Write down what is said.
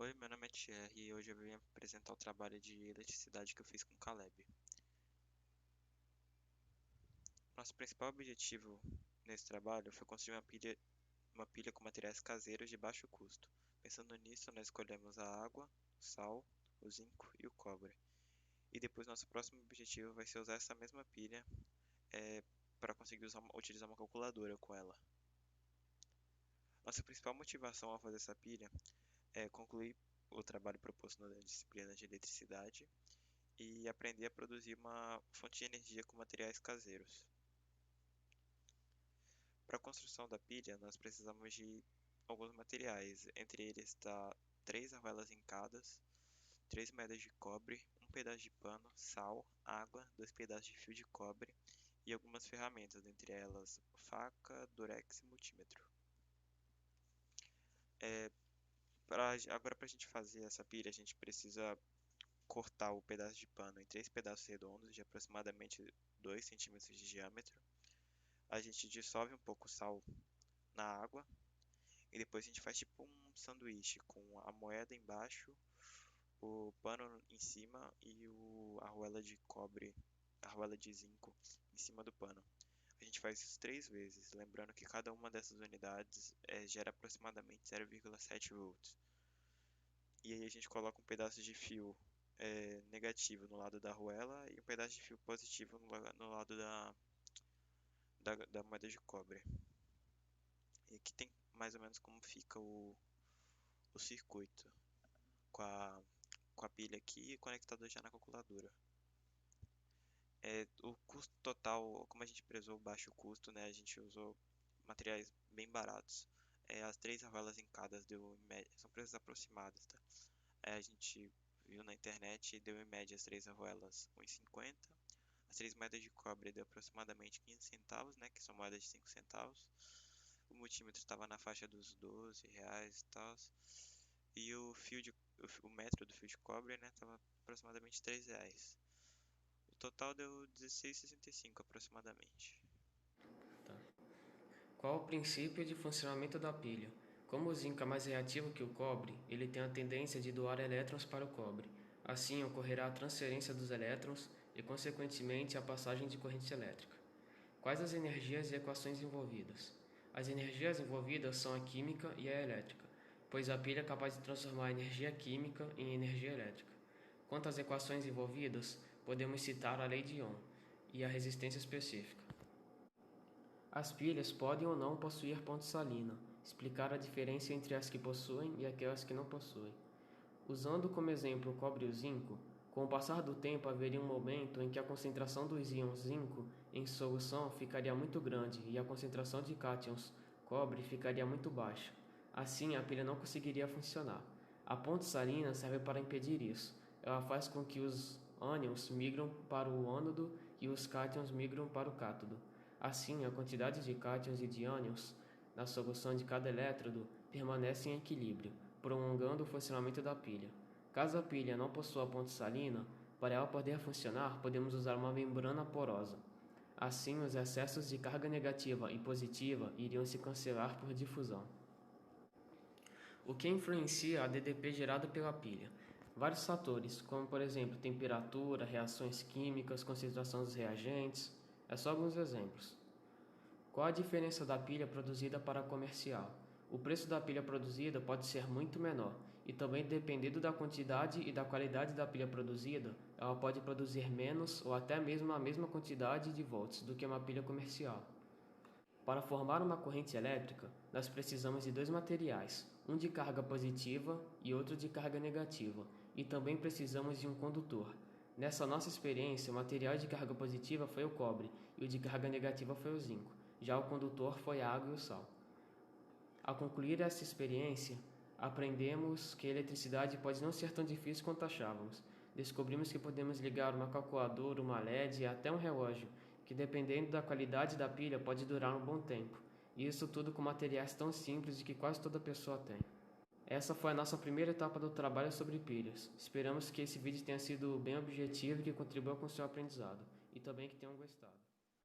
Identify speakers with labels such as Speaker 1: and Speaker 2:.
Speaker 1: Oi, meu nome é Thierry e hoje eu vim apresentar o trabalho de eletricidade que eu fiz com o Caleb. Nosso principal objetivo nesse trabalho foi construir uma pilha com materiais caseiros de baixo custo. Pensando nisso, nós escolhemos a água, o sal, o zinco e o cobre. E depois nosso próximo objetivo vai ser usar essa mesma pilha para conseguir utilizar uma calculadora com ela. Nossa principal motivação ao fazer essa pilha é concluir o trabalho proposto na disciplina de eletricidade e aprender a produzir uma fonte de energia com materiais caseiros. Para a construção da pilha, nós precisamos de alguns materiais, entre eles três arvelas encadas, três moedas de cobre, um pedaço de pano, sal, água, dois pedaços de fio de cobre e algumas ferramentas, entre elas faca, durex e multímetro. Agora, para a gente fazer essa pilha, a gente precisa cortar o pedaço de pano em três pedaços redondos de aproximadamente 2 centímetros de diâmetro. A gente dissolve um pouco o sal na água e depois a gente faz tipo um sanduíche com a moeda embaixo, o pano em cima e a arruela de cobre, a arruela de zinco em cima do pano. A gente faz isso 3 vezes, lembrando que cada uma dessas unidades gera aproximadamente 0,7 volts. E aí a gente coloca um pedaço de fio negativo no lado da arruela e um pedaço de fio positivo no lado da moeda de cobre. E aqui tem mais ou menos como fica o circuito com a pilha aqui e conectado já na calculadora. O custo total, como a gente prezou o baixo custo, né, a gente usou materiais bem baratos. As três arvelas encadas deu em média, são preços aproximados, tá? A gente viu na internet e deu em média as três arvelas 1,50. As três moedas de cobre deu aproximadamente 15 centavos, né, que são moedas de 5 centavos. O multímetro estava na faixa dos R$ 12 e tal. E o metro do fio de cobre, né, estava aproximadamente R$ 3. O total deu 16,65 aproximadamente.
Speaker 2: Tá. Qual o princípio de funcionamento da pilha? Como o zinco é mais reativo que o cobre, ele tem a tendência de doar elétrons para o cobre. Assim, ocorrerá a transferência dos elétrons e, consequentemente, a passagem de corrente elétrica. Quais as energias e equações envolvidas? As energias envolvidas são a química e a elétrica, pois a pilha é capaz de transformar a energia química em energia elétrica. Quanto às equações envolvidas, podemos citar a lei de Ohm e a resistência específica. As pilhas podem ou não possuir ponte salina. Explicar a diferença entre as que possuem e aquelas que não possuem. Usando como exemplo o cobre e o zinco, com o passar do tempo haveria um momento em que a concentração dos íons zinco em solução ficaria muito grande e a concentração de cátions cobre ficaria muito baixa. Assim, a pilha não conseguiria funcionar. A ponte salina serve para impedir isso. Ela faz com que os ânions migram para o ânodo e os cátions migram para o cátodo. Assim, a quantidade de cátions e de ânions na solução de cada elétrodo permanece em equilíbrio, prolongando o funcionamento da pilha. Caso a pilha não possua ponte salina, para ela poder funcionar, podemos usar uma membrana porosa. Assim, os excessos de carga negativa e positiva iriam se cancelar por difusão. O que influencia a DDP gerada pela pilha? Vários fatores, como por exemplo temperatura, reações químicas, concentração dos reagentes. É só alguns exemplos. Qual a diferença da pilha produzida para a comercial? O preço da pilha produzida pode ser muito menor, e também dependendo da quantidade e da qualidade da pilha produzida, ela pode produzir menos ou até mesmo a mesma quantidade de volts do que uma pilha comercial. Para formar uma corrente elétrica, nós precisamos de dois materiais, um de carga positiva e outro de carga negativa, e também precisamos de um condutor. Nessa nossa experiência, o material de carga positiva foi o cobre e o de carga negativa foi o zinco, já o condutor foi a água e o sal. Ao concluir essa experiência, aprendemos que a eletricidade pode não ser tão difícil quanto achávamos. Descobrimos que podemos ligar uma calculadora, uma LED e até um relógio, que dependendo da qualidade da pilha pode durar um bom tempo. E isso tudo com materiais tão simples de que quase toda pessoa tem. Essa foi a nossa primeira etapa do trabalho sobre pilhas. Esperamos que esse vídeo tenha sido bem objetivo e que contribua com o seu aprendizado. E também que tenham gostado.